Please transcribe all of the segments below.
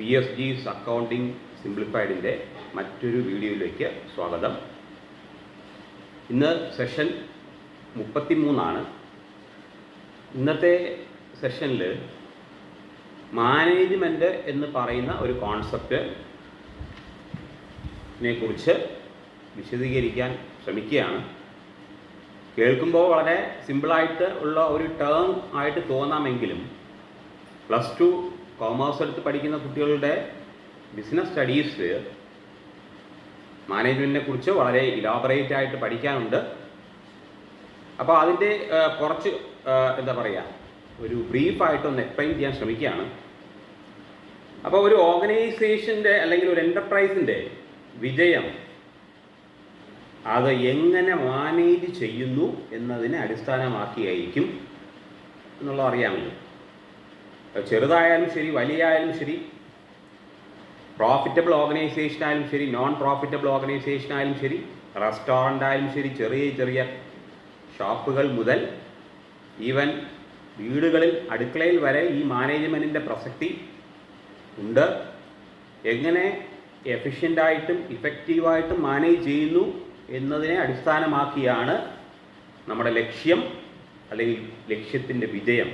PSG's accounting സിംപ്ലിഫൈഡിൻ്റെ മറ്റൊരു വീഡിയോയിലേക്ക് സ്വാഗതം. ഇന്ന് സെഷൻ 33 ഇന്നത്തെ സെഷനിൽ മാനേജ്മെൻറ്റ് എന്ന് പറയുന്ന ഒരു കോൺസെപ്റ്റിനെ കുറിച്ച് വിശദീകരിക്കാൻ ശ്രമിക്കുകയാണ്. കേൾക്കുമ്പോൾ വളരെ സിമ്പിളായിട്ട് ഉള്ള ഒരു ടേം ആയിട്ട് തോന്നാമെങ്കിലും +2 കോമേഴ്സ് എടുത്ത് പഠിക്കുന്ന കുട്ടികളുടെ ബിസിനസ് സ്റ്റഡീസ് മാനേജ്മെൻറ്റിനെ കുറിച്ച് വളരെ ഇലാബറേറ്റ് ആയിട്ട് പഠിക്കാനുണ്ട്. അപ്പോൾ അതിൻ്റെ കുറച്ച് ഒരു ബ്രീഫായിട്ടൊന്ന് എക്സ്പ്ലെയിൻ ചെയ്യാൻ ശ്രമിക്കുകയാണ്. അപ്പോൾ ഒരു ഓർഗനൈസേഷൻ്റെ അല്ലെങ്കിൽ ഒരു എൻ്റർപ്രൈസിൻ്റെ വിജയം അത് എങ്ങനെ മാനേജ് ചെയ്യുന്നു എന്നതിനെ അടിസ്ഥാനമാക്കിയായിരിക്കും എന്നുള്ളത് അറിയാമല്ലോ. ചെറുതായാലും ശരി, വലിയായാലും ശരി, പ്രോഫിറ്റബിൾ ഓർഗനൈസേഷൻ ആയാലും ശരി, നോൺ പ്രോഫിറ്റബിൾ ഓർഗനൈസേഷൻ ആയാലും ശരി, റെസ്റ്റോറൻ്റ് ആയാലും ശരി, ചെറിയ ചെറിയ ഷോപ്പുകൾ മുതൽ ഈവൻ വീടുകളിൽ അടുക്കളയിൽ വരെ ഈ മാനേജ്മെൻറ്റിൻ്റെ പ്രസക്തി ഉണ്ട്. എങ്ങനെ എഫിഷ്യൻ്റായിട്ടും ഇഫക്റ്റീവായിട്ടും മാനേജ് ചെയ്യുന്നു എന്നതിനെ അടിസ്ഥാനമാക്കിയാണ് നമ്മുടെ ലക്ഷ്യം അല്ലെങ്കിൽ ലക്ഷ്യത്തിൻ്റെ വിജയം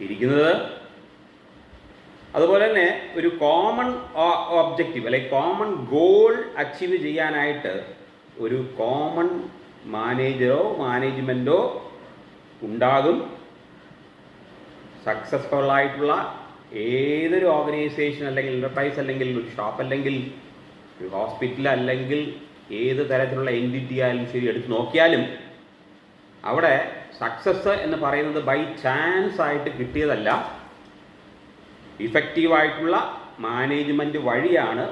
ഇരിക്കുന്നത്. അതുപോലെ തന്നെ ഒരു കോമൺ ഒബ്ജക്റ്റീവ് അല്ലെങ്കിൽ കോമൺ ഗോൾ അച്ചീവ് ചെയ്യാനായിട്ട് ഒരു കോമൺ മാനേജറോ മാനേജ്മെൻറ്റോ ഉണ്ടാകും. സക്സസ്ഫുൾ ആയിട്ടുള്ള ഏതൊരു ഓർഗനൈസേഷൻ അല്ലെങ്കിൽ എൻ്റർപ്രൈസ് അല്ലെങ്കിൽ ഒരു ഷോപ്പ് അല്ലെങ്കിൽ ഒരു ഹോസ്പിറ്റൽ അല്ലെങ്കിൽ ഏത് തരത്തിലുള്ള എൻറ്റിറ്റി ആയാലും ശരി എടുത്ത് നോക്കിയാലും അവിടെ സക്സസ് എന്ന് പറയുന്നത് ബൈ ചാൻസ് ആയിട്ട് കിട്ടിയതല്ല, ഇഫക്റ്റീവായിട്ടുള്ള മാനേജ്മെൻറ്റ് വഴിയാണ്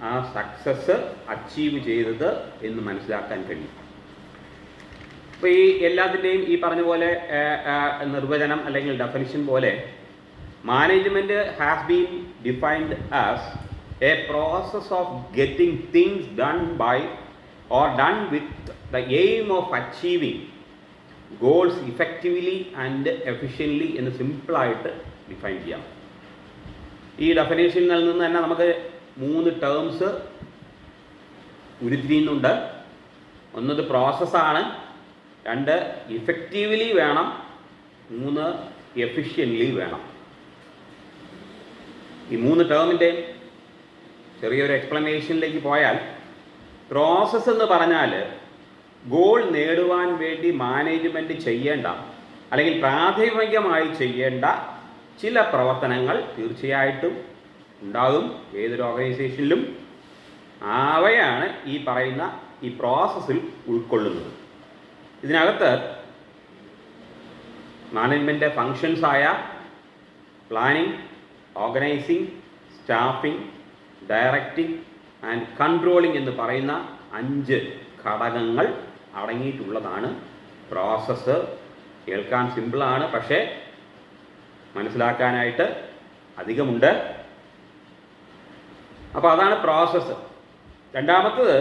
ആ സക്സസ് അച്ചീവ് ചെയ്തത് എന്ന് മനസ്സിലാക്കാൻ കഴിയും. അപ്പോൾ ഈ എല്ലാത്തിൻ്റെയും ഈ പറഞ്ഞ പോലെ നിർവചനം അല്ലെങ്കിൽ ഡെഫിനിഷൻ പോലെ management has been defined as a process of getting things done by or done with the aim of achieving goals effectively and efficiently എന്ന് സിമ്പിളായിട്ട് ഡിഫൈൻ ചെയ്യാം. ഈ ഡെഫിനേഷനിൽ നിന്ന് തന്നെ നമുക്ക് 3 ടേംസ് ഉരുത്തിരിയുന്നുണ്ട്. ഒന്നത് പ്രോസസ്സാണ്, 2 ഇഫക്റ്റീവ്ലി വേണം, 3 എഫിഷ്യൻ്റ്ലി വേണം. ഈ 3 ടേമിൻ്റെ ചെറിയൊരു എക്സ്പ്ലനേഷനിലേക്ക് പോയാൽ, പ്രോസസ്സ് എന്ന് പറഞ്ഞാൽ ഗോൾ നേടുവാൻ വേണ്ടി മാനേജ്മെൻറ്റ് ചെയ്യേണ്ട അല്ലെങ്കിൽ പ്രാഥമികമായി ചെയ്യേണ്ട ചില പ്രവർത്തനങ്ങൾ തീർച്ചയായിട്ടും ഉണ്ടാകും ഏതൊരു ഓർഗനൈസേഷനിലും. അവയാണ് ഈ പറയുന്ന ഈ പ്രോസസ്സിൽ ഉൾക്കൊള്ളുന്നത്. ഇതിനകത്ത് മാനേജ്മെൻറ്റ് ഫങ്ഷൻസായ planning, organising, staffing, directing and controlling എന്ന് പറയുന്ന 5 ഘടകങ്ങൾ അടങ്ങിയിട്ടുള്ളതാണ് പ്രോസസ്സ്. കേൾക്കാൻ സിമ്പിളാണ്, പക്ഷേ മനസ്സിലാക്കാനായിട്ട് അധികമുണ്ട്. അപ്പോൾ അതാണ് പ്രോസസ്സ്. രണ്ടാമത്തത്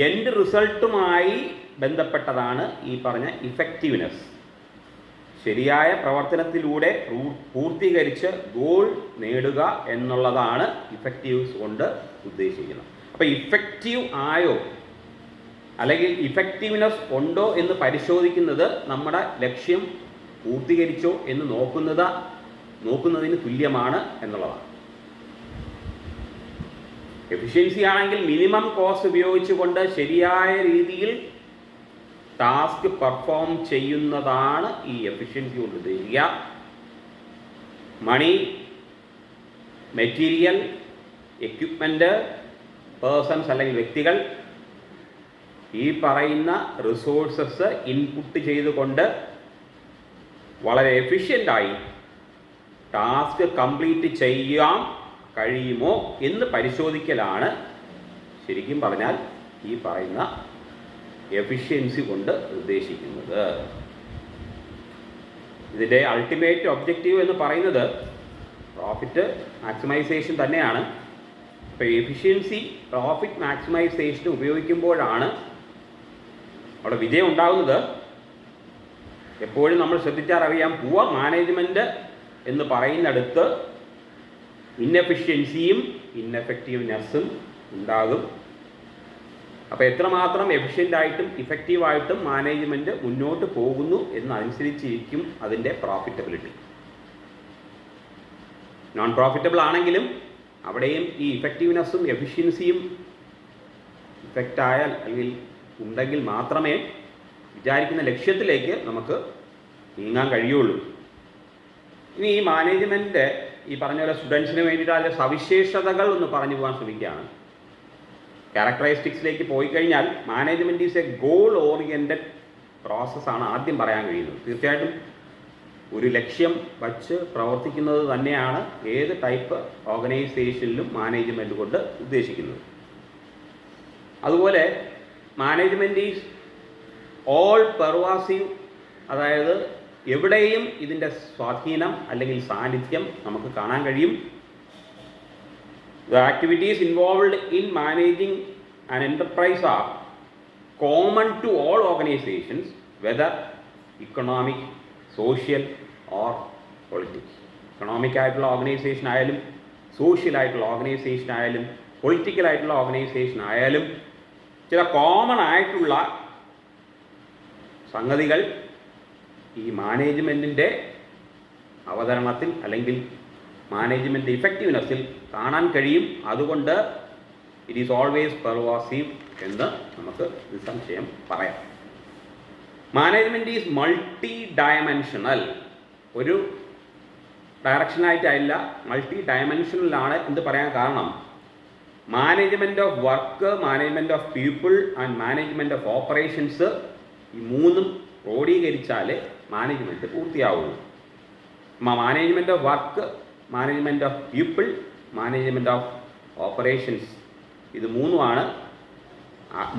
എൻഡ് റിസൾട്ടുമായി ബന്ധപ്പെട്ടതാണ് ഈ പറഞ്ഞ ഇഫക്റ്റീവ്നെസ്. ശരിയായ പ്രവർത്തനത്തിലൂടെ പൂർത്തീകരിച്ച് ഗോൾ നേടുക എന്നുള്ളതാണ് ഇഫക്റ്റീവ്സ് കൊണ്ട് ഉദ്ദേശിക്കുന്നത്. അപ്പോൾ ഇഫക്റ്റീവ് ആയോ അല്ലെങ്കിൽ ഇഫക്റ്റീവ്നെസ് ഉണ്ടോ എന്ന് പരിശോധിക്കുന്നത് നമ്മുടെ ലക്ഷ്യം പൂർത്തീകരിച്ചോ എന്ന് നോക്കുന്നതിന് തുല്യമാണ് എന്നുള്ളതാണ്. എഫിഷ്യൻസി ആണെങ്കിൽ മിനിമം കോസ്റ്റ് ഉപയോഗിച്ചുകൊണ്ട് ശരിയായ രീതിയിൽ ടാസ്ക് പെർഫോം ചെയ്യുന്നതാണ് ഈ എഫിഷ്യൻസി കൊണ്ട് ഉദ്ദേശിക്കുക. മണി, മെറ്റീരിയൽ, എക്യുപ്മെൻറ്റ്, പേഴ്സൺസ് അല്ലെങ്കിൽ വ്യക്തികൾ, ഈ പറയുന്ന റിസോഴ്സസ് ഇൻപുട്ട് ചെയ്തുകൊണ്ട് വളരെ എഫിഷ്യൻ്റായി ടാസ്ക് കംപ്ലീറ്റ് ചെയ്യാൻ കഴിയുമോ എന്ന് പരിശോധിക്കലാണ് ശരിക്കും പറഞ്ഞാൽ ഈ പറയുന്ന എഫിഷ്യൻസി കൊണ്ട് ഉദ്ദേശിക്കുന്നത്. ഇതിൻ്റെ അൾട്ടിമേറ്റ് ഒബ്ജക്റ്റീവ് എന്ന് പറയുന്നത് പ്രോഫിറ്റ് മാക്സിമൈസേഷൻ തന്നെയാണ്. അപ്പോൾ എഫിഷ്യൻസി പ്രോഫിറ്റ് മാക്സിമൈസേഷൻ ഉപയോഗിക്കുമ്പോഴാണ് അവിടെ വിജയം ഉണ്ടാകുന്നത്. എപ്പോഴും നമ്മൾ ശ്രദ്ധിച്ചാൽ അറിയാം, പൂവർ മാനേജ്മെൻറ്റ് എന്ന് പറയുന്നിടത്ത് ഇന്നെഫിഷ്യൻസിയും ഇന്നെഫക്റ്റീവ്നെസ്സും ഉണ്ടാകും. അപ്പോൾ എത്രമാത്രം എഫിഷ്യൻ്റായിട്ടും ഇഫക്റ്റീവായിട്ടും മാനേജ്മെൻറ്റ് മുന്നോട്ട് പോകുന്നു എന്നനുസരിച്ചിരിക്കും അതിൻ്റെ പ്രോഫിറ്റബിലിറ്റി. നോൺ പ്രോഫിറ്റബിൾ ആണെങ്കിലും അവിടെയും ഈ ഇഫക്റ്റീവ്നെസ്സും എഫിഷ്യൻസിയും ഇഫക്റ്റായാൽ അല്ലെങ്കിൽ ഉണ്ടെങ്കിൽ മാത്രമേ വിചാരിക്കുന്ന ലക്ഷ്യത്തിലേക്ക് നമുക്ക് നീങ്ങാൻ കഴിയുള്ളൂ. ഇനി ഈ മാനേജ്മെൻറ്റ് ഈ പറഞ്ഞ പോലെ സ്റ്റുഡൻസിന് വേണ്ടിയിട്ട് അതിൻ്റെ സവിശേഷതകൾ ഒന്ന് പറഞ്ഞു പോകാൻ ശ്രമിക്കുകയാണ്. ക്യാരക്ടറിസ്റ്റിക്സിലേക്ക് പോയി കഴിഞ്ഞാൽ management is A goal oriented പ്രോസസ്സാണ് ആദ്യം പറയാൻ കഴിയുന്നത്. തീർച്ചയായിട്ടും ഒരു ലക്ഷ്യം വച്ച് പ്രവർത്തിക്കുന്നത് തന്നെയാണ് ഏത് ടൈപ്പ് ഓർഗനൈസേഷനിലും മാനേജ്മെൻറ്റ് കൊണ്ട് ഉദ്ദേശിക്കുന്നത്. അതുപോലെ മാനേജ്മെൻറ്റ് ഈസ് ഓൾ പെർവാസീവ്, അതായത് എവിടെയും ഇതിൻ്റെ സ്വാധീനം അല്ലെങ്കിൽ സാന്നിധ്യം നമുക്ക് കാണാൻ കഴിയും. The activities involved in managing an enterprise are common to all organizations, whether economic, social or political. Economic ആയിട്ടുള്ള ഓർഗനൈസേഷൻ ആയാലും സോഷ്യൽ ആയിട്ടുള്ള ഓർഗനൈസേഷൻ ആയാലും പൊളിറ്റിക്കൽ ആയിട്ടുള്ള ഓർഗനൈസേഷൻ ആയാലും ചില കോമൺ ആയിട്ടുള്ള സംഗതികൾ ഈ മാനേജ്മെൻറ്റിൻ്റെ അവതരണത്തിൽ അല്ലെങ്കിൽ മാനേജ്മെൻറ്റ് ഇഫക്റ്റീവ്നെസ്സിൽ കാണാൻ കഴിയും. അതുകൊണ്ട് ഇറ്റ് ഈസ് ഓൾവേസ് പെർവാസീവ് എന്ന് നമുക്ക് നിസ്സംശയം പറയാം. Management is multi dimensional. ഒരു ഡയറക്ഷനായിട്ടല്ല, മൾട്ടി ഡയമെൻഷണലാണ് എന്ന് പറയാൻ കാരണം management of work, management of people and management of operations, ഈ മൂന്നും ക്രോഡീകരിച്ചാലേ മാനേജ്മെൻറ്റ് പൂർത്തിയാവുള്ളൂ. Management of work, management of people, management of operations, ഇത് മൂന്നുമാണ്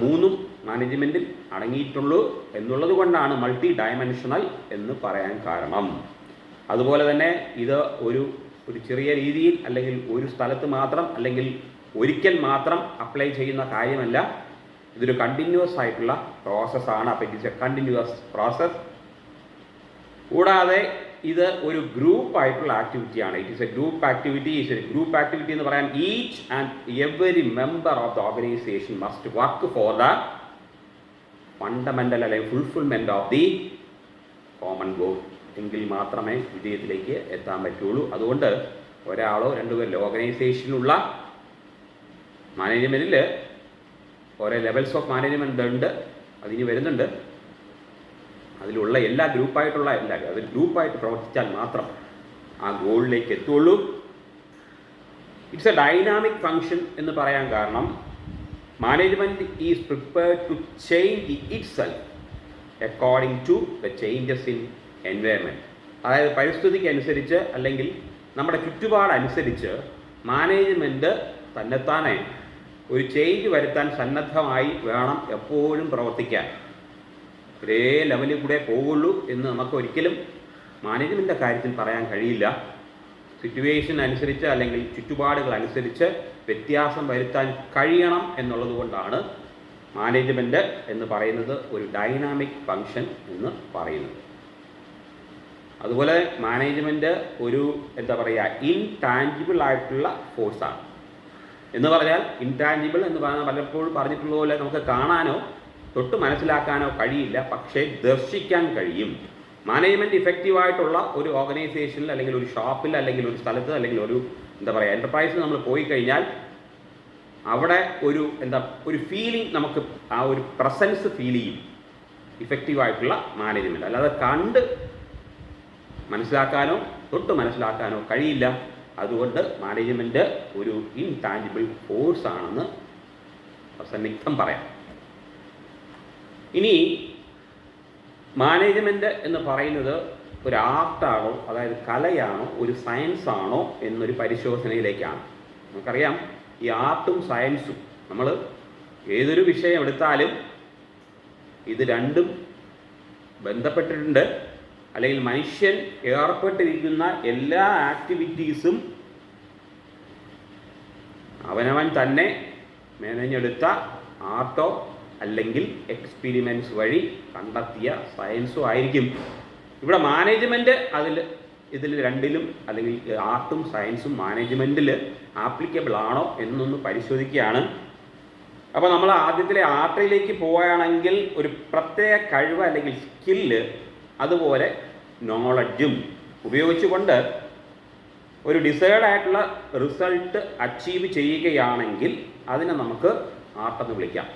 മൂന്നും മാനേജ്മെൻറ്റിൽ അടങ്ങിയിട്ടുള്ളൂ എന്നുള്ളത് കൊണ്ടാണ് മൾട്ടി ഡയമെൻഷണൽ എന്ന് പറയാൻ കാരണം. അതുപോലെ തന്നെ ഇത് ഒരു ചെറിയ രീതിയിൽ അല്ലെങ്കിൽ ഒരു സ്ഥലത്ത് മാത്രം അല്ലെങ്കിൽ ഒരിക്കൽ മാത്രം അപ്ലൈ ചെയ്യുന്ന കാര്യമല്ല. ഇതൊരു കണ്ടിന്യൂസ് ആയിട്ടുള്ള പ്രോസസ്സാണ്. അപ്പോൾ it is a continuous process. കൂടാതെ ഇത് ഒരു ഗ്രൂപ്പ് ആയിട്ടുള്ള ആക്ടിവിറ്റിയാണ്. It is a group activity. Is a group activity എന്ന് പറയാൻ each and every member of the organisation must work for the fundamental അല്ലെങ്കിൽ fulfilment of the common goal. എങ്കിൽ മാത്രമേ വിജയത്തിലേക്ക് എത്താൻ പറ്റുള്ളൂ. അതുകൊണ്ട് ഒരാളോ രണ്ടുപേരോ ഓർഗനൈസേഷനിലുള്ള മാനേജ്മെൻറ്റിൽ ഓരോ ലെവൽസ് ഓഫ് മാനേജ്മെൻ്റ് ഉണ്ട്, അതിന് വരുന്നുണ്ട്. അതിലുള്ള എല്ലാ ഗ്രൂപ്പായിട്ടുള്ള എല്ലാവരും അത് ഗ്രൂപ്പായിട്ട് പ്രവർത്തിച്ചാൽ മാത്രം ആ ഗോളിലേക്ക് എത്തുള്ളൂ. ഇറ്റ്സ് എ ഡൈനാമിക് ഫങ്ഷൻ എന്ന് പറയാൻ കാരണം management is prepared to change itself according to the changes in environment. അതായത് പരിസ്ഥിതിക്ക് അനുസരിച്ച് അല്ലെങ്കിൽ നമ്മുടെ ചുറ്റുപാടനുസരിച്ച് മാനേജ്മെൻറ്റ് തന്നെത്താനെ ഒരു ചേഞ്ച് വരുത്താൻ സന്നദ്ധമായി വേണം എപ്പോഴും പ്രവർത്തിക്കാൻ. ഒരേ ലെവലിൽ കൂടെ പോകുള്ളൂ എന്ന് നമുക്ക് ഒരിക്കലും മാനേജ്മെൻറ്റിൻ്റെ കാര്യത്തിൽ പറയാൻ കഴിയില്ല. സിറ്റുവേഷൻ അനുസരിച്ച് അല്ലെങ്കിൽ ചുറ്റുപാടുകൾ അനുസരിച്ച് വ്യത്യാസം വരുത്താൻ കഴിയണം എന്നുള്ളത് കൊണ്ടാണ് മാനേജ്മെൻറ്റ് എന്ന് പറയുന്നത് ഒരു ഡൈനാമിക് ഫങ്ഷൻ എന്ന് പറയുന്നത്. അതുപോലെ മാനേജ്മെൻറ്റ് ഒരു എന്താ പറയുക ഇൻടാഞ്ചിബിൾ ആയിട്ടുള്ള ഫോഴ്സാണ്. എന്ന് പറഞ്ഞാൽ ഇൻടാഞ്ചിബിൾ എന്ന് പറഞ്ഞാൽ പലപ്പോഴും പറഞ്ഞിട്ടുള്ള പോലെ നമുക്ക് കാണാനോ തൊട്ട് മനസ്സിലാക്കാനോ കഴിയില്ല, പക്ഷേ ദർശിക്കാൻ കഴിയും. മാനേജ്മെൻറ്റ് ഇഫക്റ്റീവായിട്ടുള്ള ഒരു ഓർഗനൈസേഷനിൽ അല്ലെങ്കിൽ ഒരു ഷോപ്പിൽ അല്ലെങ്കിൽ ഒരു സ്ഥലത്ത് അല്ലെങ്കിൽ ഒരു എന്താ പറയുക എൻ്റർപ്രൈസിൽ നമ്മൾ പോയി കഴിഞ്ഞാൽ അവിടെ ഒരു ഫീലിംഗ് നമുക്ക് ആ ഒരു പ്രസൻസ് ഫീൽ ചെയ്യും. ഇഫക്റ്റീവായിട്ടുള്ള മാനേജ്മെൻറ്റ് അല്ലാതെ കണ്ട് മനസ്സിലാക്കാനോ തൊട്ട് മനസ്സിലാക്കാനോ കഴിയില്ല. അതുകൊണ്ട് മാനേജ്മെൻറ്റ് ഒരു ഇൻടാഞ്ചിബിൾ ഫോഴ്സ് ആണെന്ന് സന്നിഗ്ധം പറയാം. ഇനി മാനേജ്മെൻറ്റ് എന്ന് പറയുന്നത് ഒരു ആർട്ടാണോ, അതായത് കലയാണോ, ഒരു സയൻസ് ആണോ എന്നൊരു പരിശോധനയിലേക്കാണ്. നമുക്കറിയാം ഈ ആർട്ടും സയൻസും നമ്മൾ ഏതൊരു വിഷയം എടുത്താലും ഇത് രണ്ടും ബന്ധപ്പെട്ടിട്ടുണ്ട്. അല്ലെങ്കിൽ മനുഷ്യൻ ഏർപ്പെട്ടിരിക്കുന്ന എല്ലാ ആക്ടിവിറ്റീസും അവനവൻ തന്നെ മെനഞ്ഞെടുത്ത ആർട്ടോ അല്ലെങ്കിൽ എക്സ്പീരിമെൻറ്റ്സ് വഴി കണ്ടെത്തിയ സയൻസും ആയിരിക്കും. ഇവിടെ മാനേജ്മെൻറ്റ് അതിൽ ഇതിൽ രണ്ടിലും അല്ലെങ്കിൽ ആർട്ടും സയൻസും മാനേജ്മെൻറ്റിൽ ആപ്ലിക്കബിൾ ആണോ എന്നൊന്ന് പരിശോധിക്കുകയാണ്. അപ്പോൾ നമ്മൾ ആദ്യത്തിലെ ആർട്ടിലേക്ക് പോവുകയാണെങ്കിൽ ഒരു പ്രത്യേക കഴിവ് അല്ലെങ്കിൽ സ്കില്ല് അതുപോലെ നോളജും ഉപയോഗിച്ചുകൊണ്ട് ഒരു ഡിസൈഡ് ആയിട്ടുള്ള റിസൾട്ട് അച്ചീവ് ചെയ്യുകയാണെങ്കിൽ അതിനെ നമുക്ക് ആർട്ടെന്ന് വിളിക്കാം.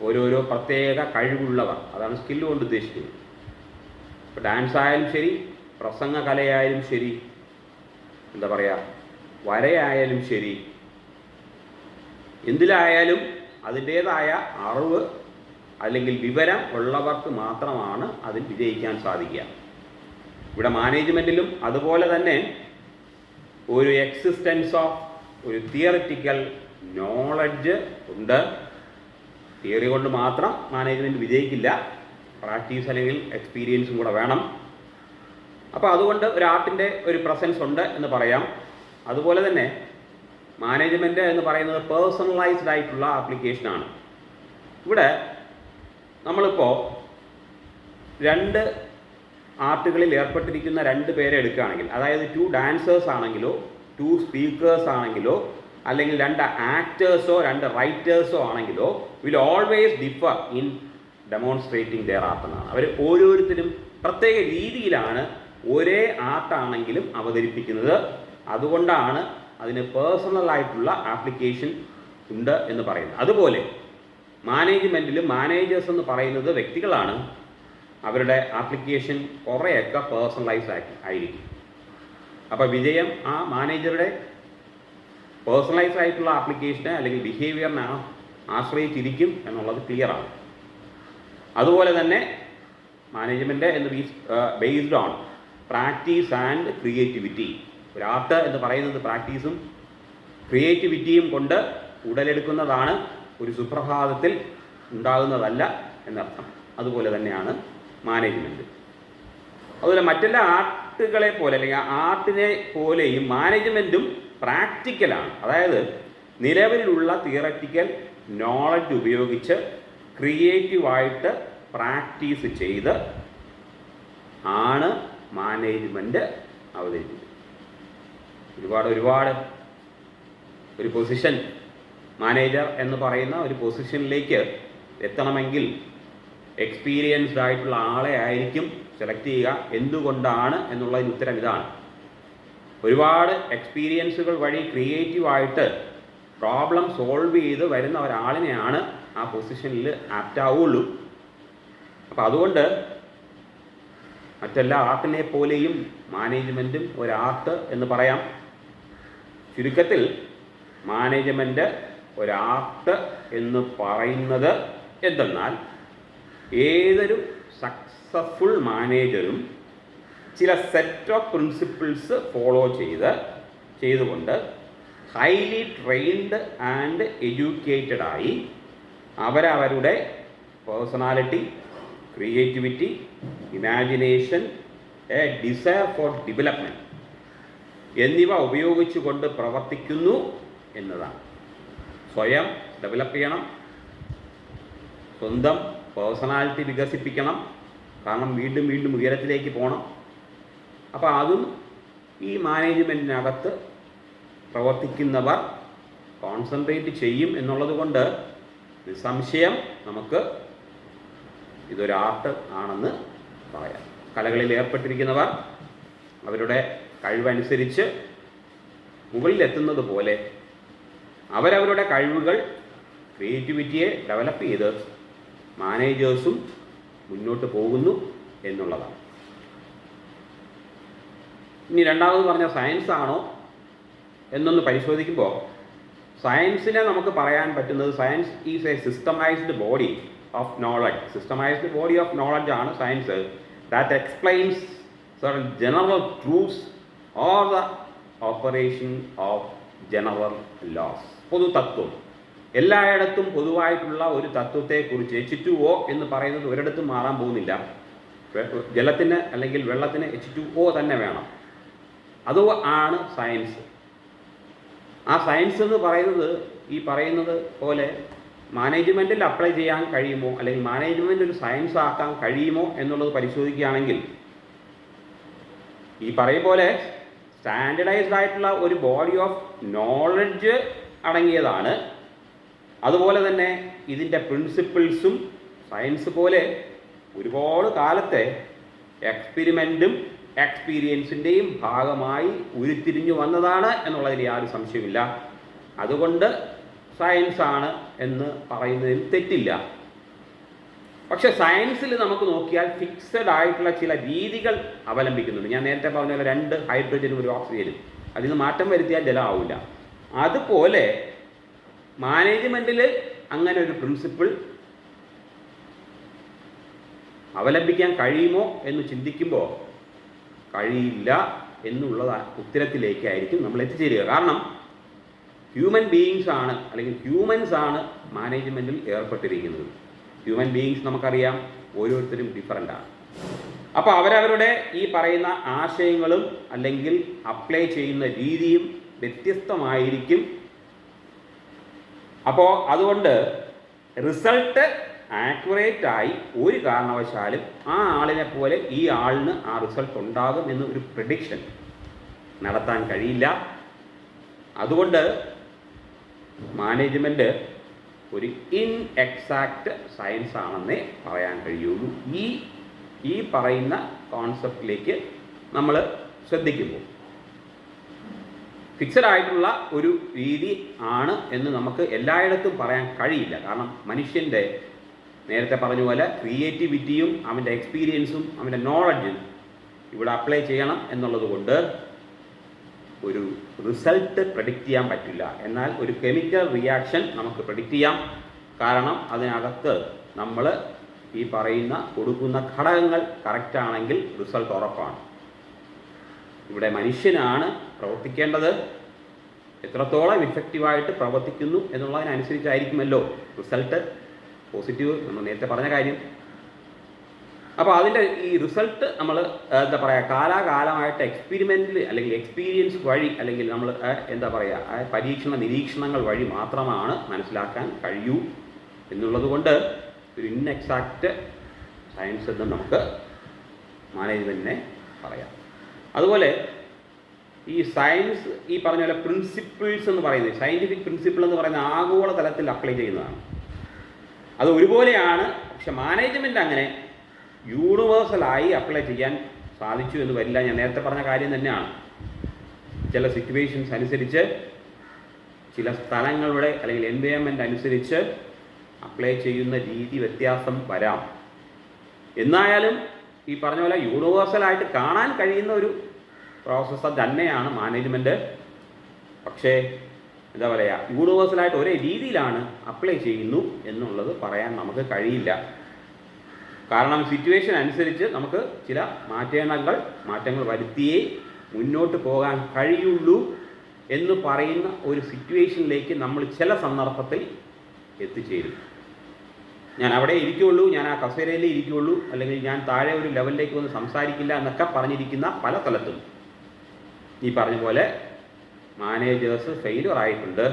ഓരോരോ പ്രത്യേക കഴിവുള്ളവർ, അതാണ് സ്കില്ല് കൊണ്ട് ഉദ്ദേശിക്കുന്നത്. ഇപ്പോൾ ഡാൻസ് ആയാലും ശരി, പ്രസംഗ കലയായാലും ശരി, എന്താ പറയുക, വരയായാലും ശരി, എന്തിലായാലും അതിൻ്റേതായ അറിവ് അല്ലെങ്കിൽ വിവരം ഉള്ളവർക്ക് മാത്രമാണ് അതിൽ വിജയിക്കാൻ സാധിക്കുക. ഇവിടെ മാനേജ്മെൻറ്റിലും അതുപോലെ തന്നെ ഒരു എക്സിസ്റ്റൻസ് ഓഫ് ഒരു തിയറിറ്റിക്കൽ നോളജ് ഉണ്ട്. തിയറി കൊണ്ട് മാത്രം മാനേജ്മെൻറ്റ് വിജയിക്കില്ല, പ്രാക്ടീസ് അല്ലെങ്കിൽ എക്സ്പീരിയൻസും കൂടെ വേണം. അപ്പോൾ അതുകൊണ്ട് ഒരു ആർട്ടിൻ്റെ ഒരു പ്രസൻസ് ഉണ്ട് എന്ന് പറയാം. അതുപോലെ തന്നെ മാനേജ്മെൻറ്റ് എന്ന് പറയുന്നത് പേഴ്സണലൈസ്ഡ് ആയിട്ടുള്ള ആപ്ലിക്കേഷനാണ്. ഇവിടെ നമ്മളിപ്പോൾ രണ്ട് ആർട്ടുകളിൽ ഏർപ്പെട്ടിരിക്കുന്ന രണ്ട് പേരെ എടുക്കുകയാണെങ്കിൽ, അതായത് 2 ഡാൻസേഴ്സ് ആണെങ്കിലോ 2 സ്പീക്കേഴ്സ് ആണെങ്കിലോ അല്ലെങ്കിൽ 2 ആക്ടേഴ്സോ 2 റൈറ്റേഴ്സോ ആണെങ്കിലോ will always differ in demonstrating their art എന്നാണ്. അവർ ഓരോരുത്തരും പ്രത്യേക രീതിയിലാണ് ഒരേ ആർട്ടാണെങ്കിലും അവതരിപ്പിക്കുന്നത്. അതുകൊണ്ടാണ് അതിന് പേഴ്സണലായിട്ടുള്ള ആപ്ലിക്കേഷൻ ഉണ്ട് എന്ന് പറയുന്നത്. അതുപോലെ മാനേജ്മെൻറ്റിലും മാനേജേഴ്സ് എന്ന് പറയുന്നത് വ്യക്തികളാണ്. അവരുടെ ആപ്ലിക്കേഷൻ കുറേയൊക്കെ പേഴ്സണലൈസ് ആയിരിക്കും. അപ്പോൾ വിജയം ആ മാനേജറുടെ പേഴ്സണലൈസ് ആയിട്ടുള്ള ആപ്ലിക്കേഷനെ അല്ലെങ്കിൽ ബിഹേവിയറിനെ ആശ്രയിച്ചിരിക്കും എന്നുള്ളത് ക്ലിയറാണ്. അതുപോലെ തന്നെ മാനേജ്മെൻറ്റ് എന്ന് based on practice and creativity. ഒരു ആർട്ട് എന്ന് പറയുന്നത് പ്രാക്ടീസും ക്രിയേറ്റിവിറ്റിയും കൊണ്ട് ഉടലെടുക്കുന്നതാണ്, ഒരു സുപ്രഭാതത്തിൽ ഉണ്ടാകുന്നതല്ല എന്നർത്ഥം. അതുപോലെ തന്നെയാണ് മാനേജ്മെൻറ്റ്. അതുപോലെ മറ്റെല്ലാ ആർട്ടുകളെ പോലെ അല്ലെങ്കിൽ ആർട്ടിനെ പോലെയും മാനേജ്മെൻറ്റും പ്രാക്ടിക്കലാണ്. അതായത് നിലവിലുള്ള തിയററ്റിക്കൽ നോളജ് ഉപയോഗിച്ച് ക്രിയേറ്റീവായിട്ട് പ്രാക്ടീസ് ചെയ്ത് ആണ് മാനേജ്മെൻറ്റ് അവതരിപ്പിക്കുന്നത്. ഒരുപാട് ഒരു പൊസിഷൻ, മാനേജർ എന്ന് പറയുന്ന ഒരു പൊസിഷനിലേക്ക് എത്തണമെങ്കിൽ എക്സ്പീരിയൻസ്ഡ് ആയിട്ടുള്ള ആളെ ആയിരിക്കും സെലക്ട് ചെയ്യുക. എന്തുകൊണ്ടാണ് എന്നുള്ളതിന് ഉത്തരം ഇതാണ്. ഒരുപാട് എക്സ്പീരിയൻസുകൾ വഴി ക്രിയേറ്റീവായിട്ട് പ്രോബ്ലം സോൾവ് ചെയ്ത് വരുന്ന ഒരാളിനെയാണ് ആ പൊസിഷനിൽ ആപ്റ്റാവുള്ളൂ. അപ്പോൾ അതുകൊണ്ട് മറ്റെല്ലാ ആർട്ടിനെ പോലെയും മാനേജ്മെൻറ്റും ഒരു ആർട്ട് എന്ന് പറയാം. ചുരുക്കത്തിൽ മാനേജ്മെൻറ്റ് ഒരു ആർട്ട് എന്ന് പറയുന്നത് എന്തെന്നാൽ ഏതൊരു സക്സസ്ഫുൾ മാനേജറും ചില സെറ്റ് ഓഫ് പ്രിൻസിപ്പിൾസ് ഫോളോ ചെയ്തുകൊണ്ട് ഹൈലി ട്രെയിൻഡ് ആൻഡ് എഡ്യൂക്കേറ്റഡായി അവരവരുടെ personality, creativity, imagination, a desire for development എന്നിവ ഉപയോഗിച്ചുകൊണ്ട് പ്രവർത്തിക്കുന്നു എന്നതാണ്. സ്വയം ഡെവലപ്പ് ചെയ്യണം, സ്വന്തം പേഴ്സണാലിറ്റി വികസിപ്പിക്കണം, കാരണം വീണ്ടും വീണ്ടും ഉയരത്തിലേക്ക് പോകണം. അപ്പോൾ അതും ഈ മാനേജ്മെൻറ്റിനകത്ത് പ്രവർത്തിക്കുന്നവർ കോൺസെൻട്രേറ്റ് ചെയ്യും എന്നുള്ളത് കൊണ്ട് നിസ്സംശയം നമുക്ക് ഇതൊരു ആർട്ട് ആണെന്ന് പറയാം. കലകളിൽ ഏർപ്പെട്ടിരിക്കുന്നവർ അവരുടെ കഴിവനുസരിച്ച് മുകളിലെത്തുന്നത് പോലെ അവരവരുടെ കഴിവുകൾ, ക്രിയേറ്റിവിറ്റിയെ ഡെവലപ്പ് ചെയ്ത് മാനേജേഴ്സും മുന്നോട്ട് പോകുന്നു എന്നുള്ളതാണ്. ഇനി രണ്ടാമത് പറഞ്ഞ സയൻസ് ആണോ എന്നൊന്ന് പരിശോധിക്കുമ്പോൾ സയൻസിനെ നമുക്ക് പറയാൻ പറ്റുന്നത് science is a systemised body of knowledge. Systemised body of knowledge ആണ് science. That explains certain general truths or the operation of general laws. പൊതുതത്വം, എല്ലായിടത്തും പൊതുവായിട്ടുള്ള ഒരു തത്വത്തെക്കുറിച്ച് H2O എന്ന് പറയുന്നത് ഒരിടത്തും മാറാൻ പോകുന്നില്ല. ജലത്തിന് അല്ലെങ്കിൽ വെള്ളത്തിന് H2O തന്നെ വേണം. അത് ആണ് സയൻസ്. ആ സയൻസ് എന്ന് പറയുന്നത് ഈ പറയുന്നത് പോലെ മാനേജ്മെൻറ്റിൽ അപ്ലൈ ചെയ്യാൻ കഴിയുമോ അല്ലെങ്കിൽ മാനേജ്മെൻറ്റ് ഒരു സയൻസ് ആക്കാൻ കഴിയുമോ എന്നുള്ളത് പരിശോധിക്കുകയാണെങ്കിൽ ഈ പറയും പോലെ സ്റ്റാൻഡേർഡൈസ്ഡ് ആയിട്ടുള്ള ഒരു ബോഡി ഓഫ് നോളജ് അടങ്ങിയതാണ്. അതുപോലെ തന്നെ ഇതിൻ്റെ പ്രിൻസിപ്പിൾസും സയൻസ് പോലെ ഒരുപാട് കാലത്തെ എക്സ്പെരിമെൻറ്റും എക്സ്പീരിയൻസിൻ്റെയും ഭാഗമായി ഉരുത്തിരിഞ്ഞു വന്നതാണ് എന്നുള്ളതിൽ യാതൊരു സംശയമില്ല. അതുകൊണ്ട് സയൻസാണ് എന്ന് പറയുന്നതിൽ തെറ്റില്ല. പക്ഷെ സയൻസിൽ നമുക്ക് നോക്കിയാൽ ഫിക്സഡ് ആയിട്ടുള്ള ചില രീതികൾ അവലംബിക്കുന്നുണ്ട്. ഞാൻ നേരത്തെ പറഞ്ഞ പോലെ 2 ഹൈഡ്രജനും 1 ഓക്സിജനും, അതിൽ നിന്ന് മാറ്റം വരുത്തിയാൽ ജലം ആവില്ല. അതുപോലെ മാനേജ്മെൻറ്റിൽ അങ്ങനെ ഒരു പ്രിൻസിപ്പിൾ അവലംബിക്കാൻ കഴിയുമോ എന്ന് ചിന്തിക്കുമ്പോൾ കഴിയില്ല എന്നുള്ള ഉത്തരത്തിലേക്കായിരിക്കും നമ്മൾ എത്തിച്ചേരുക. കാരണം ഹ്യൂമൻ ബീയിങ്സ് ആണ്, അല്ലെങ്കിൽ ഹ്യൂമൻസ് ആണ് മാനേജ്മെൻറ്റിൽ ഏർപ്പെട്ടിരിക്കുന്നത്. ഹ്യൂമൻ ബീയിങ്സ് നമുക്കറിയാം, ഓരോരുത്തരും ഡിഫറൻ്റാണ്. അപ്പോൾ അവരവരുടെ ഈ പറയുന്ന ആശയങ്ങളും അല്ലെങ്കിൽ അപ്ലൈ ചെയ്യുന്ന രീതിയും വ്യത്യസ്തമായിരിക്കും. അപ്പോൾ അതുകൊണ്ട് റിസൾട്ട് ആക്യുറേറ്റായി ഒരു കാരണവശാലും ആ ആളിനെ പോലെ ഈ ആളിന് ആ റിസൾട്ട് ഉണ്ടാകും എന്ന് ഒരു പ്രെഡിക്ഷൻ നടത്താൻ കഴിയില്ല. അതുകൊണ്ട് മാനേജ്മെൻറ്റ് ഒരു ഇൻഎക്സാക്റ്റ് സയൻസ് ആണെന്നേ പറയാൻ കഴിയുള്ളൂ. ഈ പറയുന്ന കോൺസെപ്റ്റിലേക്ക് നമ്മൾ ശ്രദ്ധിക്കുമ്പോൾ ഫിക്സഡ് ആയിട്ടുള്ള ഒരു രീതി ആണ് എന്ന് നമുക്ക് എല്ലായിടത്തും പറയാൻ കഴിയില്ല. കാരണം മനുഷ്യൻ്റെ നേരത്തെ പറഞ്ഞ പോലെ ക്രിയേറ്റിവിറ്റിയും അവൻ്റെ എക്സ്പീരിയൻസും അവൻ്റെ നോളജും ഇവിടെ അപ്ലൈ ചെയ്യണം എന്നുള്ളത് കൊണ്ട് ഒരു റിസൾട്ട് പ്രഡിക്റ്റ് ചെയ്യാൻ പറ്റില്ല. എന്നാൽ ഒരു കെമിക്കൽ റിയാക്ഷൻ നമുക്ക് പ്രഡിക്റ്റ് ചെയ്യാം. കാരണം അതിനകത്ത് നമ്മൾ ഈ പറയുന്ന കൊടുക്കുന്ന ഘടകങ്ങൾ കറക്റ്റാണെങ്കിൽ റിസൾട്ട് ഉറപ്പാണ്. ഇവിടെ മനുഷ്യനാണ് പ്രവർത്തിക്കേണ്ടത്. എത്രത്തോളം ഇഫക്റ്റീവായിട്ട് പ്രവർത്തിക്കുന്നു എന്നുള്ളതിനനുസരിച്ചായിരിക്കുമല്ലോ റിസൾട്ട് പോസിറ്റീവ്, നമ്മൾ നേരത്തെ പറഞ്ഞ കാര്യം. അപ്പോൾ അതിൻ്റെ ഈ റിസൾട്ട് നമ്മൾ എന്താ പറയുക, കാലാകാലമായിട്ട് എക്സ്പെരിമെൻറ്റിൽ അല്ലെങ്കിൽ എക്സ്പീരിയൻസ് വഴി അല്ലെങ്കിൽ നമ്മൾ എന്താ പറയുക പരീക്ഷണ നിരീക്ഷണങ്ങൾ വഴി മാത്രമാണ് മനസ്സിലാക്കാൻ കഴിയൂ എന്നുള്ളത് കൊണ്ട് ഒരു ഇൻഎക്സാക്റ്റ് സയൻസ് എന്ന് നമുക്ക് മാനേജ്മെൻറ്റിനെ പറയാം. അതുപോലെ ഈ സയൻസ് ഈ പറഞ്ഞ പോലെ പ്രിൻസിപ്പിൾസ് എന്ന് പറയുന്നത്, സയൻറ്റിഫിക് പ്രിൻസിപ്പിൾ എന്ന് പറയുന്ന ആഗോള തലത്തിൽ അപ്ലൈ ചെയ്യുന്നതാണ്. അത് ഒരുപോലെയാണ്. പക്ഷെ മാനേജ്മെൻറ്റ് അങ്ങനെ യൂണിവേഴ്സലായി അപ്ലൈ ചെയ്യാൻ സാധിച്ചു എന്ന് വരില്ല. ഞാൻ നേരത്തെ പറഞ്ഞ കാര്യം തന്നെയാണ്. ചില സിറ്റുവേഷൻസ് അനുസരിച്ച്, ചില സ്ഥലങ്ങളുടെ അല്ലെങ്കിൽ എൻവയോൺമെൻറ്റ് അനുസരിച്ച് അപ്ലൈ ചെയ്യുന്ന രീതി വ്യത്യാസം വരാം. എന്നായാലും ഈ പറഞ്ഞ പോലെ യൂണിവേഴ്സലായിട്ട് കാണാൻ കഴിയുന്ന ഒരു പ്രോസസ്സ് തന്നെയാണ് മാനേജ്മെൻറ്റ്. പക്ഷേ എന്താ പറയുക, യൂണിവേഴ്സലായിട്ട് ഒരേ രീതിയിലാണ് അപ്ലൈ ചെയ്യുന്നു എന്നുള്ളത് പറയാൻ നമുക്ക് കഴിയില്ല. കാരണം സിറ്റുവേഷൻ അനുസരിച്ച് നമുക്ക് ചില മാറ്റങ്ങൾ വരുത്തിയേ മുന്നോട്ട് പോകാൻ കഴിയുള്ളൂ എന്ന് പറയുന്ന ഒരു സിറ്റുവേഷനിലേക്ക് നമ്മൾ ചില സന്ദർഭത്തിൽ എത്തിച്ചേരും. ഞാൻ അവിടെ ഇരിക്കുകയുള്ളൂ, ഞാൻ ആ കസേരയിലേ ഇരിക്കുകയുള്ളൂ, അല്ലെങ്കിൽ ഞാൻ താഴെ ഒരു ലെവലിലേക്ക് വന്ന് സംസാരിക്കില്ല എന്നൊക്കെ പറഞ്ഞിരിക്കുന്ന പല സ്ഥലത്തും ഈ പറഞ്ഞ പോലെ മാനേജേഴ്സ് ഫെയിലിയർ ആയിട്ടുണ്ട്.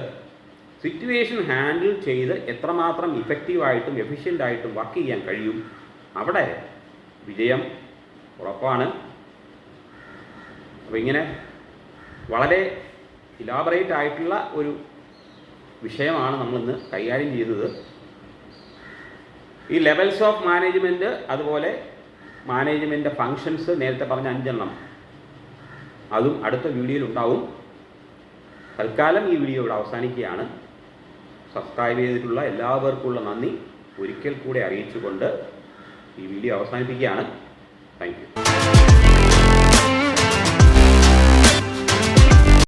സിറ്റുവേഷൻ ഹാൻഡിൽ ചെയ്ത് എത്രമാത്രം ഇഫക്റ്റീവായിട്ടും എഫിഷ്യൻ്റായിട്ടും വർക്ക് ചെയ്യാൻ കഴിയും, അവിടെ വിജയം ഉറപ്പാണ്. അപ്പോൾ ഇങ്ങനെ വളരെ ഇലാബറേറ്റ് ആയിട്ടുള്ള ഒരു വിഷയമാണ് നമ്മളിന്ന് കൈകാര്യം ചെയ്തത്. ഈ ലെവൽസ് ഓഫ് മാനേജ്മെൻറ്റ്, അതുപോലെ മാനേജ്മെൻറ്റ് ഫങ്ഷൻസ്, നേരത്തെ പറഞ്ഞ 5 എണ്ണം, അതും അടുത്ത വീഡിയോയിൽ ഉണ്ടാവും. തൽക്കാലം ഈ വീഡിയോ ഇവിടെ അവസാനിക്കുകയാണ്. സബ്സ്ക്രൈബ് ചെയ്തിട്ടുള്ള എല്ലാവർക്കുമുള്ള നന്ദി ഒരിക്കൽ കൂടെ അറിയിച്ചുകൊണ്ട് ഈ വീഡിയോ അവസാനിപ്പിക്കുകയാണ്.